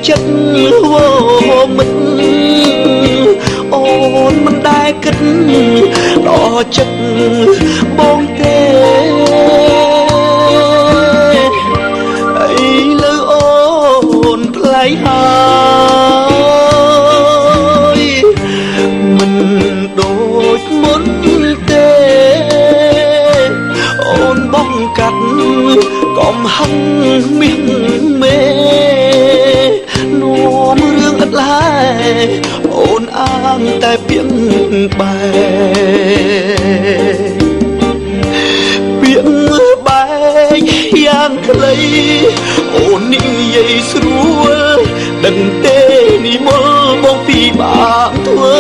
ចិត្តវមិតអូនមិនដែលគិតដល់ចិត្តបងទេអីលើអូនផ្លៃហើយមិនដូចមុនទេអូនបងកាត់កំហឹងមាសមេនាំរឿងឥតឡើយអូនអាងតែពាក្យបែពាក្យបែកយ៉ាងខ្លីអូននិយាយស្រួលដឹងទេនិមលបងពីបាក់ធ្វើ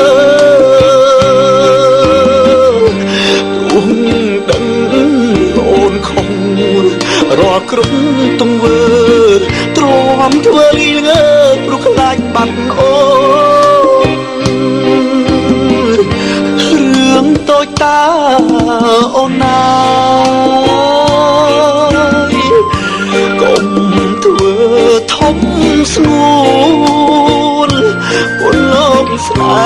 អូនដឹងអូនខំរាល់គ្រប់ទង្វើទ្រាំធ្វើលីងើព្រោះខ្លាចបាត់អូនរឿងតូចតាអូនណាកុំធ្វើធំស្នួលអូនលោកស្នេ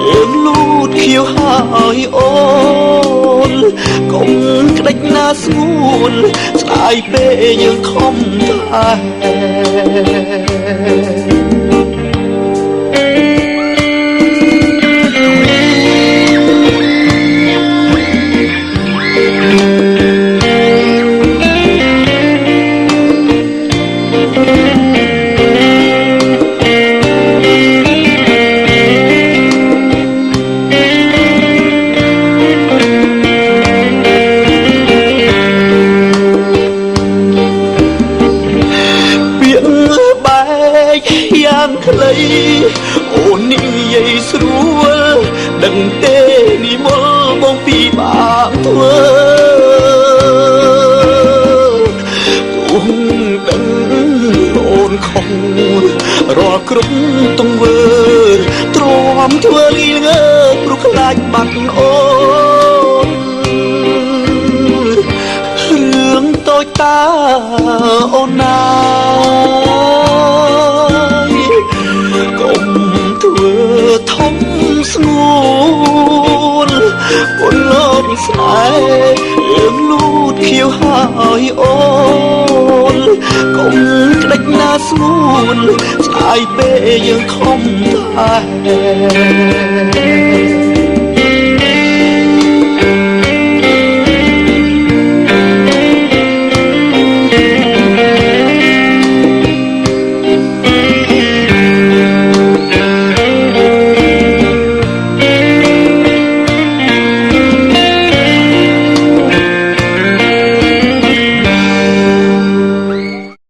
ហ៍លូតខៀវហើយអូនកុំក្តិចណាស្ងួនស្ដាយពេកយើងខំយ៉ាងខ្លីអូននិយាយស្រួលដឹងទេនិមលបងពីបាក់ធ្វើអូនដឹងអូនខំរាល់គ្រប់ទង្វើទ្រាំធ្វើលីងើព្រោះខ្លាចបាត់អូនរឿងតូចតាអូនណាកុំធ្វើធំស្នួលអូនលោកស្នេហ៍លូតខៀវហើយអូនកុំក្តិចណាស្ងួនស្ដាយពេកយើងខំតែ